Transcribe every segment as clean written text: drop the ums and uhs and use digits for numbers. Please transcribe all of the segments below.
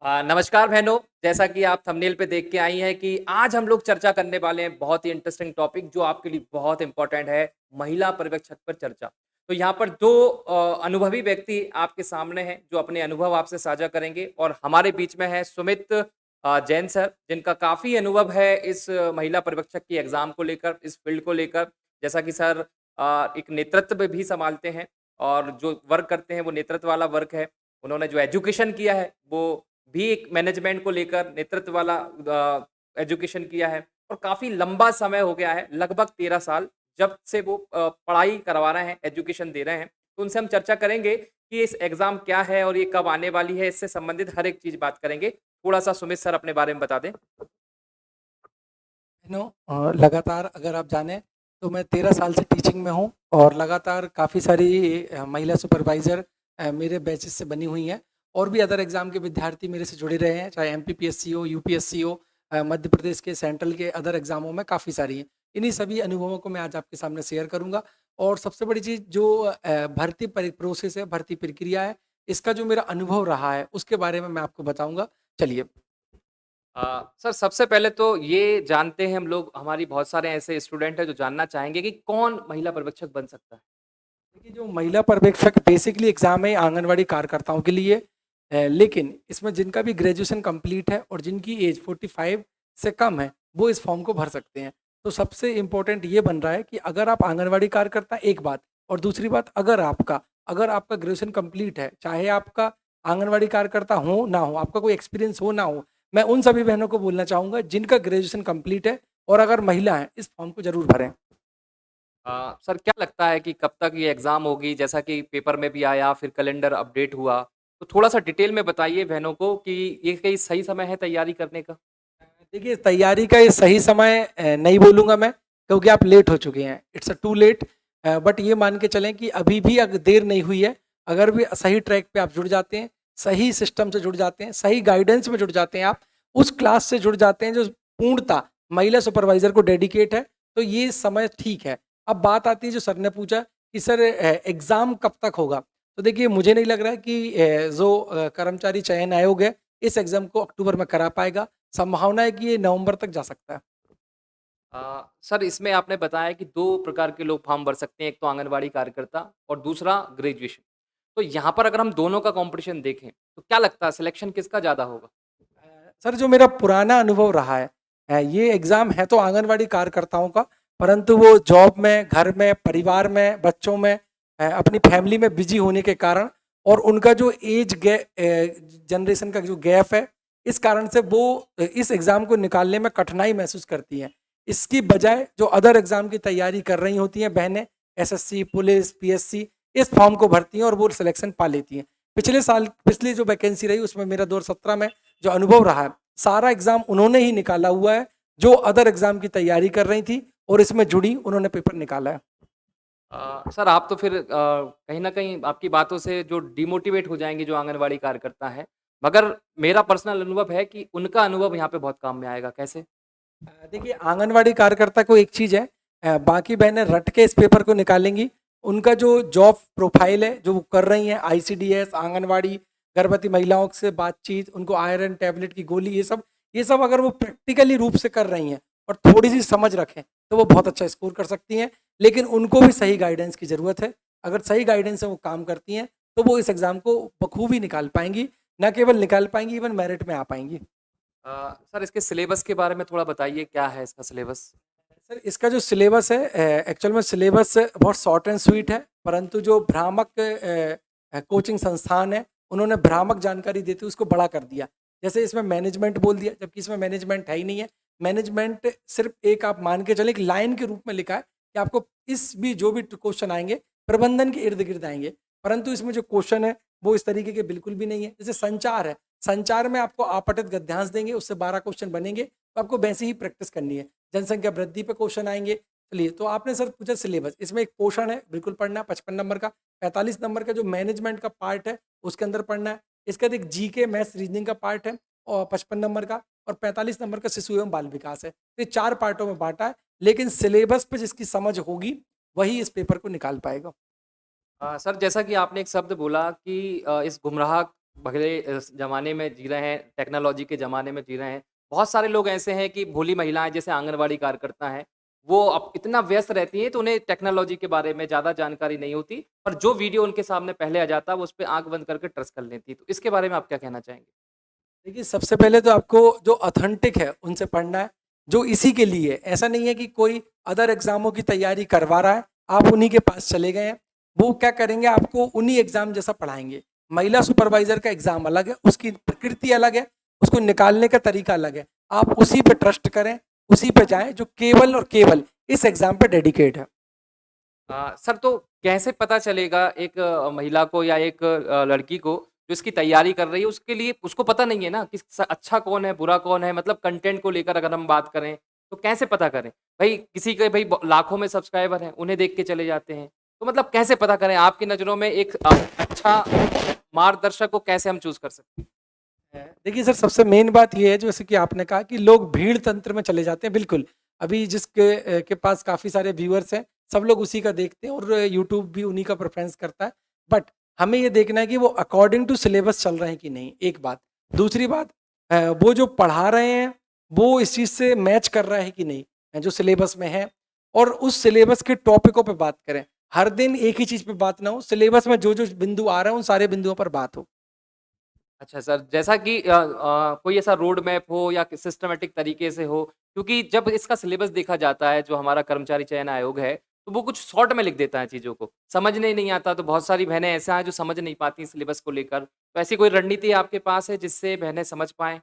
नमस्कार बहनों, जैसा कि आप थंबनेल पे देख के आई हैं कि आज हम लोग चर्चा करने वाले हैं बहुत ही इंटरेस्टिंग टॉपिक जो आपके लिए बहुत इम्पोर्टेंट है, महिला पर्यवेक्षक पर चर्चा। तो यहाँ पर 2 अनुभवी व्यक्ति आपके सामने हैं, जो अपने अनुभव आपसे साझा करेंगे और हमारे बीच में है सुमित जैन सर, जिनका काफ़ी अनुभव है इस महिला पर्यवेक्षक की एग्ज़ाम को लेकर, इस फ़ील्ड को लेकर। जैसा कि सर एक नेतृत्व में भी सँभालते हैं और जो वर्क करते हैं, वो नेतृत्व वाला वर्क है। उन्होंने जो एजुकेशन किया है, वो भी एक मैनेजमेंट को लेकर नेतृत्व वाला एजुकेशन किया है और काफ़ी लंबा समय हो गया है, लगभग 13 साल, जब से वो पढ़ाई करवा रहे हैं, एजुकेशन दे रहे हैं। तो उनसे हम चर्चा करेंगे कि इस एग्ज़ाम क्या है और ये कब आने वाली है, इससे संबंधित हर एक चीज़ बात करेंगे। थोड़ा-सा सुमित सर अपने बारे में बता दें। लगातार अगर आप जानें तो मैं 13 साल से टीचिंग में हूँ और लगातार काफ़ी सारी महिला सुपरवाइज़र मेरे बैचेस से बनी हुई हैं और भी अदर एग्ज़ाम के विद्यार्थी मेरे से जुड़े रहे हैं, चाहे एमपीपीएससी हो, यूपीएससी हो, मध्य प्रदेश के सेंट्रल के अदर एग्ज़ामों में काफ़ी सारी हैं। इन्हीं सभी अनुभवों को मैं आज आपके सामने शेयर करूँगा और सबसे बड़ी चीज़ जो भर्ती प्रोसेस है, भर्ती प्रक्रिया है, इसका जो मेरा अनुभव रहा है, उसके बारे में मैं आपको बताऊँगा। चलिए। सर सबसे पहले तो ये जानते हैं हम लोग हमारी बहुत सारे ऐसे स्टूडेंट हैं जो जानना चाहेंगे कि कौन महिला पर्यवेक्षक बन सकता है? देखिए, जो महिला पर्यवेक्षक बेसिकली एग्जाम है आंगनवाड़ी कार्यकर्ताओं के लिए, लेकिन इसमें जिनका भी ग्रेजुएशन कंप्लीट है और जिनकी एज 45 से कम है वो इस फॉर्म को भर सकते हैं। तो सबसे इम्पोर्टेंट ये बन रहा है कि अगर आप आंगनवाड़ी कार्यकर्ता, एक बात, और दूसरी बात, अगर आपका ग्रेजुएशन कंप्लीट है, चाहे आपका आंगनवाड़ी कार्यकर्ता हो ना हो, आपका कोई एक्सपीरियंस हो ना हो, मैं उन सभी बहनों को बोलना चाहूँगा जिनका ग्रेजुएशन कंप्लीट है और अगर महिला है इस फॉर्म को जरूर भरें। सर क्या लगता है कि कब तक ये एग्ज़ाम होगी? जैसा कि पेपर में भी आया, फिर कैलेंडर अपडेट हुआ, तो थोड़ा-सा डिटेल में बताइए बहनों को कि ये कहीं सही समय है तैयारी करने का? देखिए, तैयारी का ये सही समय नहीं बोलूँगा मैं, क्योंकि आप लेट हो चुके हैं। It's a too late. But ये मान के चलें कि अभी भी अगर देर नहीं हुई है, अगर भी सही ट्रैक पे आप जुड़ जाते हैं, सही सिस्टम से जुड़ जाते हैं, सही गाइडेंस में जुड़ जाते हैं आप, उस क्लास से जुड़ जाते हैं जो पूर्णतः महिला सुपरवाइज़र को डेडिकेट है, तो ये समय ठीक है। अब बात आती है जो सर ने पूछा कि सर एग्ज़ाम कब तक होगा? तो देखिए, मुझे नहीं लग रहा है कि जो कर्मचारी चयन आयोग है, इस एग्ज़ाम को अक्टूबर में करा पाएगा। संभावना है कि ये नवंबर तक जा सकता है। सर इसमें आपने बताया कि 2 प्रकार के लोग फॉर्म भर सकते हैं, एक तो आंगनवाड़ी कार्यकर्ता और दूसरा ग्रेजुएशन। तो यहाँ पर अगर हम दोनों का कॉम्पिटिशन देखें, तो क्या लगता है सिलेक्शन किसका ज़्यादा होगा? सर, जो मेरा पुराना अनुभव रहा है, ये एग्ज़ाम है तो आंगनवाड़ी कार्यकर्ताओं का, परंतु वो जॉब में, घर में, परिवार में, बच्चों में, अपनी फैमिली में बिज़ी होने के कारण और उनका जो जनरेशन का जो गैप है, इस कारण से वो इस एग्ज़ाम को निकालने में कठिनाई महसूस करती हैं। इसकी बजाय जो अदर एग्ज़ाम की तैयारी कर रही होती हैं बहनें, एसएससी, पुलिस, पीएससी, इस फॉर्म को भरती हैं और वो सिलेक्शन पा लेती हैं। पिछली जो वैकेंसी रही उसमें मेरा 2017 में जो अनुभव रहा है, सारा एग्ज़ाम उन्होंने ही निकाला हुआ है, जो अदर एग्ज़ाम की तैयारी कर रही थी और इसमें जुड़ी, उन्होंने पेपर निकाला है। सर आप तो फिर कहीं न कहीं आपकी बातों से जो डिमोटिवेट हो जाएँगे जो आंगनवाड़ी कार्यकर्ता हैं। मगर मेरा पर्सनल अनुभव है कि उनका अनुभव यहाँ पे बहुत काम में आएगा, कैसे? देखिए, आंगनवाड़ी कार्यकर्ता को एक चीज़ है, बाकी बहनें रट के इस पेपर को निकालेंगी। उनका जो जॉब प्रोफाइल है, जो वो कर रही हैं, आईसीडीएस, आंगनवाड़ी, गर्भवती महिलाओं से बातचीत, उनको आयरन टैबलेट की गोली, ये सब अगर वो प्रैक्टिकली रूप से कर रही हैं और थोड़ी-सी समझ रखें, तो वो बहुत अच्छा स्कोर कर सकती हैं। लेकिन उनको भी सही गाइडेंस की ज़रूरत है। अगर सही गाइडेंस से वो काम करती हैं, तो वो इस एग्ज़ाम को बखूबी निकाल पाएँगी। ना केवल निकाल पाएँगी, इवन मेरिट में आ पाएँगी। सर इसके सिलेबस के बारे में थोड़ा बताइए, क्या है इसका सिलेबस? सर, इसका जो सिलेबस है, एक्चुअल में सिलेबस बहुत शॉर्ट एंड स्वीट है, परंतु जो भ्रामक कोचिंग संस्थान है, उन्होंने भ्रामक जानकारी देते हुए उसको बड़ा कर दिया। जैसे इसमें मैनेजमेंट बोल दिया, जबकि इसमें मैनेजमेंट है ही नहीं है। मैनेजमेंट सिर्फ एक, आप मान के चलें, एक लाइन के रूप में लिखा है कि आपको जो भी क्वेश्चन आएँगे, प्रबंधन के इर्द-गिर्द आएँगे। परंतु इसमें जो क्वेश्चन है, वो इस तरीके के बिल्कुल भी नहीं है। जैसे संचार है, संचार में आपको आपठित गद्यांश देंगे, उससे 12 क्वेश्चन बनेंगे, तो आपको वैसे ही प्रैक्टिस करनी है। जनसंख्या वृद्धि पे क्वेश्चन आएँगे। चलिए, तो आपने सर पूछा सिलेबस, इसमें एक पोषण है, बिल्कुल पढ़ना है 55 नंबर का, 45 नंबर का जो मैनेजमेंट का पार्ट है, उसके अंदर पढ़ना है। इसके बाद एक जीके, मैथ्स, रीजनिंग का पार्ट है और 55 नंबर का, और 45 नंबर का शिशु एवं बाल विकास है। तो ये 4 पार्टों में बाँटा है, लेकिन सिलेबस पे जिसकी समझ होगी, वही इस पेपर को निकाल पाएगा। सर जैसा कि आपने एक शब्द बोला कि इस गुमराह भले ज़माने में जी रहे हैं, टेक्नोलॉजी के ज़माने में जी रहे हैं। बहुत सारे लोग ऐसे हैं कि भोली महिलाएँ जैसे आंगनवाड़ी कार्यकर्ता हैं, वो अब इतना व्यस्त रहती हैं तो उन्हें टेक्नोलॉजी के बारे में ज़्यादा जानकारी नहीं होती, पर जो वीडियो उनके सामने पहले आ जाता है, वो उसपे आँख बंद करके ट्रस्ट कर लेती हैं। तो इसके बारे में आप क्या कहना चाहेंगे? देखिए, सबसे पहले तो आपको जो ऑथेंटिक है, उनसे पढ़ना है, जो इसी के लिए है। ऐसा नहीं है कि कोई अदर एग्ज़ामों की तैयारी करवा रहा है, आप उन्हीं के पास चले गए हैं। वो क्या करेंगे, आपको उन्हीं एग्ज़ाम जैसा पढ़ाएँगे। महिला सुपरवाइज़र का एग्ज़ाम अलग है, उसकी प्रकृति अलग है, उसको निकालने का तरीका अलग है। आप उसी पे ट्रस्ट करें, उसी पे जाएँ, जो केवल और केवल इस एग्ज़ाम पे डेडिकेट है। सर तो कैसे पता चलेगा एक महिला को या एक लड़की को जो इसकी तैयारी कर रही है उसके लिए उसको पता नहीं है ना कि अच्छा कौन है बुरा कौन है मतलब कंटेंट को लेकर अगर हम बात करें तो कैसे पता करें भाई किसी के भाई लाखों में सब्सक्राइबर हैं उन्हें देख के चले जाते हैं तो मतलब कैसे पता करें आपकी नज़रों में एक अच्छा मार्गदर्शक को कैसे हम चूज कर सकते हैं। देखिए सर, सबसे मेन बात ये है जैसे कि आपने कहा कि लोग भीड़ तंत्र में चले जाते हैं, बिल्कुल। अभी के पास काफ़ी सारे व्यूअर्स हैं, सब लोग उसी का देखते हैं और यूट्यूब भी उन्हीं का प्रेफ़रेंस करता है। बट हमें ये देखना है कि वो अकॉर्डिंग टू सिलेबस चल रहे हैं कि नहीं, एक बात। दूसरी बात, वो जो पढ़ा रहे हैं, वो इस चीज़ से मैच कर रहा है कि नहीं, जो सिलेबस में है, और उस सिलेबस के टॉपिकों पे बात करें। हर दिन एक ही चीज़ पे बात ना हो, सिलेबस में जो-जो बिंदु आ रहे हैं, उन सारे बिंदुओं पर बात हो। अच्छा सर, जैसा कि कोई ऐसा रोड मैप हो या सिस्टमैटिक तरीके से हो, क्योंकि जब इसका सिलेबस देखा जाता है, जो हमारा कर्मचारी चयन आयोग है, तो वो कुछ शॉर्ट में लिख देता है चीज़ों को। समझने नहीं आता, तो बहुत सारी बहनें ऐसा हैं जो समझ नहीं पाती सिलेबस को लेकर। तो ऐसी कोई रणनीति आपके पास है जिससे बहनें समझ पाएँ?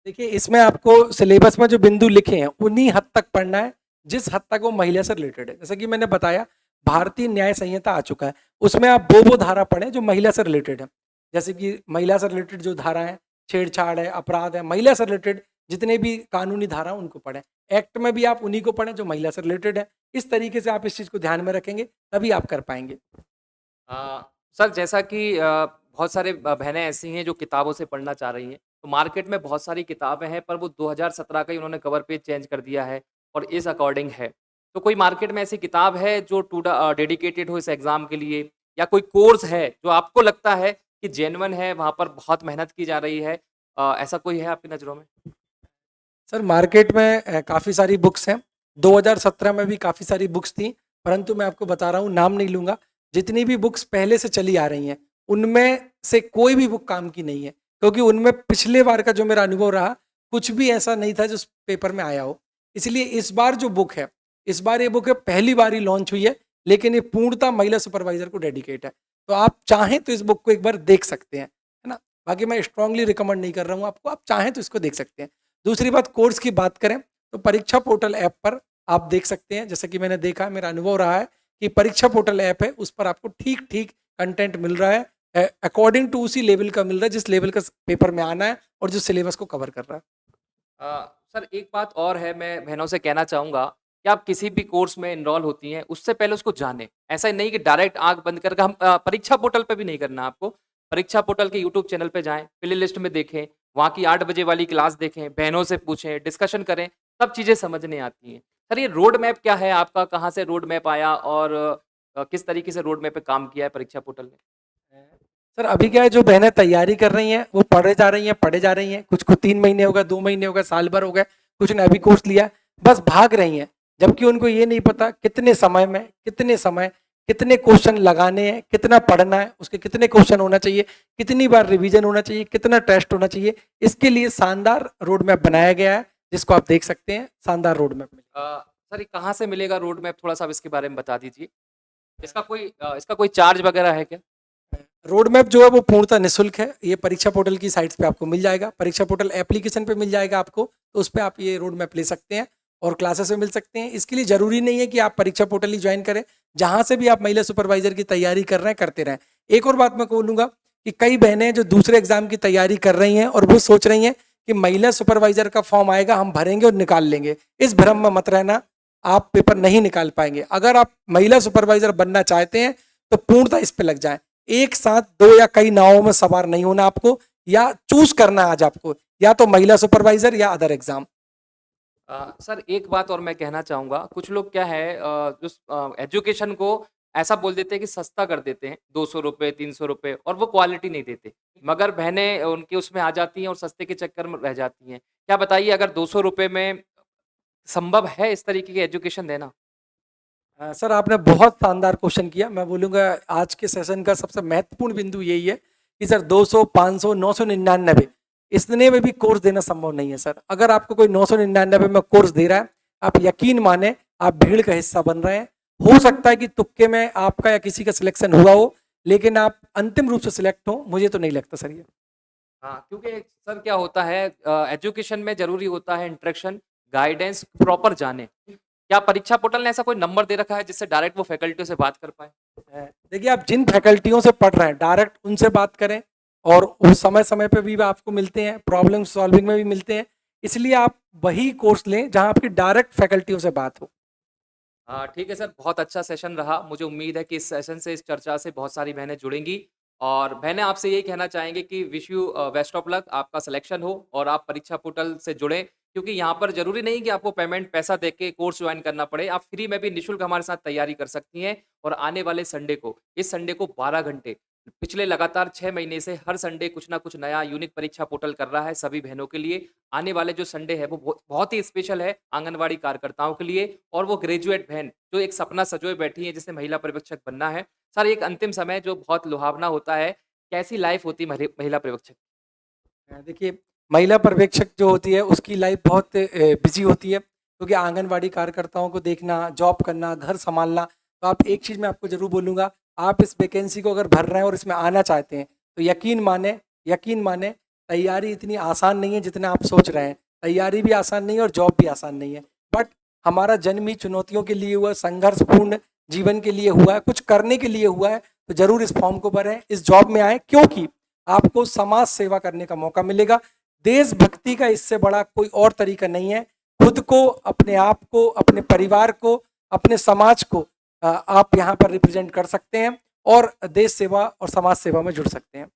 देखिए, इसमें आपको सिलेबस में जो बिंदु लिखे हैं, उन्हीं हद तक पढ़ना है, जिस हद तक वो महिला से रिलेटेड है। जैसे कि मैंने बताया, भारतीय न्याय संहिता आ चुका है, उसमें आप वो धारा पढ़ें जो महिला से रिलेटेड है। जैसे कि महिला से रिलेटेड जो धारा है, छेड़छाड़ है, अपराध है, महिला से रिलेटेड जितने भी कानूनी धारा हैं, उनको पढ़ें। एक्ट में भी आप उन्हीं को पढ़ें जो महिला से रिलेटेड है। इस तरीके से आप इस चीज़ को ध्यान में रखेंगे, तभी आप कर पाएँगे। सर जैसा कि बहुत सारे बहनें ऐसी हैं जो किताबों से पढ़ना चाह रही हैं, तो मार्केट में बहुत सारी किताबें हैं पर वो 2017 का ही उन्होंने कवर पेज चेंज कर दिया है और इस अकॉर्डिंग है। तो कोई मार्केट में ऐसी किताब है जो डेडिकेटेड हो इस एग्ज़ाम के लिए या कोई कोर्स है जो आपको लगता है कि जेन्युइन है, वहाँ पर बहुत मेहनत की जा रही है ऐसा कोई है आपकी नज़रों में? सर, मार्केट में काफ़ी सारी बुक्स हैं। 2017 में भी काफ़ी सारी बुक्स थी, परंतु मैं आपको बता रहा हूँ, नाम नहीं लूँगा। जितनी भी बुक्स पहले से चली आ रही हैं, उनमें से कोई भी बुक काम की नहीं है, क्योंकि उनमें पिछले बार का जो मेरा अनुभव रहा, कुछ भी ऐसा नहीं था जो उस पेपर में आया हो। इसलिए इस बार जो बुक है, इस बार ये बुक है पहली बार ही लॉन्च हुई है, लेकिन ये पूर्णतः महिला सुपरवाइज़र को डेडिकेट है। तो आप चाहें तो इस बुक को एक बार देख सकते हैं, है ना? बाकी मैं स्ट्रांगली रिकमेंड नहीं कर रहा हूँ आपको, आप चाहें तो इसको देख सकते हैं। दूसरी बात, कोर्स की बात करें तो परीक्षा पोर्टल ऐप पर आप देख सकते हैं, जैसे कि मैंने देखा, मेरा अनुभव रहा है कि परीक्षा पोर्टल ऐप है, उस पर आपको ठीक-ठीक कंटेंट मिल रहा है, अकॉर्डिंग टू उसी लेवल का मिल रहा है जिस लेवल का पेपर में आना है और जो सिलेबस को कवर कर रहा है। सर एक बात और है मैं बहनों से कहना चाहूँगा कि आप किसी भी कोर्स में एनरोल होती हैं, उससे पहले उसको जानें। ऐसा नहीं कि डायरेक्ट आँख बंद करके हम परीक्षा पोर्टल पे भी नहीं करना आपको। परीक्षा पोर्टल के यूट्यूब चैनल पे जाएँ, प्ले लिस्ट में देखें, वहाँ की 8 बजे वाली क्लास देखें, बहनों से पूछें, डिस्कशन करें, तब चीज़ें समझने आती हैं। सर ये रोड मैप क्या है आपका? कहाँ से रोड मैप आया और किस तरीके से रोड मैप पे काम किया है परीक्षा पोर्टल ने? सर, अभी क्या है, जो बहनें तैयारी कर रही हैं, वो पढ़े जा रही हैं, पढ़े जा रही हैं। कुछ को 3 महीने हो गए, 2 महीने हो गए, साल भर हो गए, कुछ ने अभी कोर्स लिया, बस भाग रही हैं। जबकि उनको ये नहीं पता कितने समय में, कितने क्वेश्चन लगाने हैं, कितना पढ़ना है, उसके कितने क्वेश्चन होना चाहिए, कितनी बार रिवीजन होना चाहिए, कितना टेस्ट होना चाहिए। इसके लिए शानदार रोड मैप बनाया गया है, जिसको आप देख सकते हैं, शानदार रोड मैप। सर ये कहाँ से मिलेगा रोड मैप? थोड़ा-सा आप इसके बारे में बता दीजिए। इसका कोई चार्ज वगैरह है क्या? रोड मैप जो है वो पूर्णतः निःशुल्क है। ये परीक्षा पोर्टल की साइट्स पे आपको मिल जाएगा। परीक्षा पोर्टल एप्लीकेशन पे मिल जाएगा आपको, तो उस पे आप ये रोड मैप ले सकते हैं और क्लासेस में मिल सकते हैं। इसके लिए ज़रूरी नहीं है कि आप परीक्षा पोर्टल ही जॉइन करें। जहाँ से भी आप महिला सुपरवाइज़र की तैयारी कर रहे हैं, करते रहें। एक और बात मैं बोलूँगा कि कई बहनें जो दूसरे एग्ज़ाम की तैयारी कर रही हैं और वो सोच रही हैं कि महिला सुपरवाइज़र का फॉर्म आएगा, हम भरेंगे और निकाल लेंगे। इस भ्रम में मत रहना, आप पेपर नहीं निकाल पाएँगे। अगर आप महिला सुपरवाइज़र बनना चाहते हैं, तो पूर्णतः इस पे लग जाएँ। एक साथ 2 या कई नावों में सवार नहीं होना आपको, या चूज करना आज आपको, या तो महिला सुपरवाइजर या अदर एग्जाम। सर एक बात और मैं कहना चाहूँगा, कुछ लोग क्या है एजुकेशन को ऐसा बोल देते हैं कि सस्ता कर देते हैं, ₹200 ₹300 और वो क्वालिटी नहीं देते। मगर बहनें उनके उसमें आ जाती हैं और सस्ते के चक्कर में रह जाती हैं। क्या बताइए अगर ₹200 में संभव है इस तरीके की एजुकेशन देना? सर आपने बहुत शानदार क्वेश्चन किया। मैं बोलूँगा आज के सेशन का सबसे महत्वपूर्ण बिंदु यही है कि सर 200, 500, 999 इतने में भी कोर्स देना संभव नहीं है सर। अगर आपको कोई 999 में कोर्स दे रहा है, आप यकीन माने आप भीड़ का हिस्सा बन रहे हैं। हो सकता है कि तुक्के में आपका या किसी का सिलेक्शन हुआ हो, लेकिन आप अंतिम रूप से सिलेक्ट हो, मुझे तो नहीं लगता सर ये। हाँ, क्योंकि सर क्या होता है एजुकेशन में ज़रूरी होता है इंटरेक्शन, गाइडेंस प्रॉपर जानें। क्या परीक्षा पोर्टल ने ऐसा कोई नंबर दे रखा है जिससे डायरेक्ट वो फैकल्टियों से बात कर पाएँ? देखिए आप जिन फैकल्टियों से पढ़ रहे हैं डायरेक्ट उनसे बात करें और उस समय-समय पे भी आपको मिलते हैं, प्रॉब्लम सॉल्विंग में भी मिलते हैं। इसलिए आप वही कोर्स लें जहाँ आपकी डायरेक्ट फैकल्टियों से बात हो। ठीक है सर, बहुत अच्छा सेशन रहा। मुझे उम्मीद है कि इस सेशन से, इस चर्चा से बहुत सारी बहनें जुड़ेंगी और बहनें आपसे यही कहना चाहेंगे कि wish you best of luck, आपका सिलेक्शन हो और आप परीक्षा पोर्टल से जुड़ें क्योंकि यहाँ पर ज़रूरी नहीं कि आपको पेमेंट पैसा दे के कोर्स जॉइन करना पड़े। आप फ्री में भी निःशुल्क हमारे साथ तैयारी कर सकती हैं और आने वाले संडे को, इस संडे को 12 घंटे, पिछले लगातार 6 महीने से हर संडे कुछ ना कुछ नया यूनिक परीक्षा पोर्टल कर रहा है सभी बहनों के लिए। आने वाले जो संडे है वो बहुत ही स्पेशल है आंगनवाड़ी कार्यकर्ताओं के लिए और वो ग्रेजुएट बहन जो एक सपना सँजोए बैठी है जिसे महिला पर्यवेक्षक बनना है। सर एक अंतिम समय जो बहुत लुभावना होता है, कैसी लाइफ़ होती है महिला पर्यवेक्षक? देखिए महिला पर्यवेक्षक जो होती है उसकी लाइफ बहुत बिजी होती है क्योंकि आंगनवाड़ी कार्यकर्ताओं को देखना, जॉब करना, घर सँभालना। तो आप एक चीज़ मैं आपको ज़रूर बोलूँगा, आप इस वैकेंसी को अगर भर रहे हैं और इसमें आना चाहते हैं, तो यकीन मानें तैयारी इतनी आसान नहीं है जितना आप सोच रहे हैं। तैयारी भी आसान नहीं है और जॉब भी आसान नहीं है। बट हमारा जन्म ही चुनौतियों के लिए हुआ है, संघर्षपूर्ण जीवन के लिए हुआ है, कुछ करने के लिए हुआ है। तो ज़रूर इस फॉर्म को भरें, इस जॉब में आएँ क्योंकि आपको समाज सेवा करने का मौका मिलेगा। देशभक्ति का इससे बड़ा कोई और तरीका नहीं है। खुद को, अपने आप को, अपने परिवार को, अपने समाज को आप यहाँ पर रिप्रेजेंट कर सकते हैं और देश सेवा और समाज सेवा में जुड़ सकते हैं।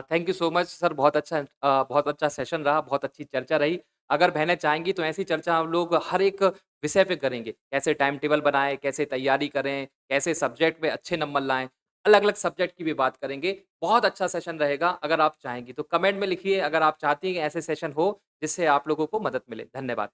Thank you so much sir बहुत अच्छा सेशन रहा, बहुत अच्छी चर्चा रही। अगर बहनें चाहेंगी तो ऐसी चर्चा हम लोग हर एक विषय पे करेंगे। कैसे टाइम टेबल बनाएँ, कैसे तैयारी करें, कैसे सब्जेक्ट में अच्छे नंबर लाएँ, अलग-अलग सब्जेक्ट की भी बात करेंगे। बहुत अच्छा सेशन रहेगा अगर आप चाहेंगी तो कमेंट में लिखिए अगर आप चाहती हैं कि ऐसे सेशन हो जिससे आप लोगों को मदद मिले। धन्यवाद।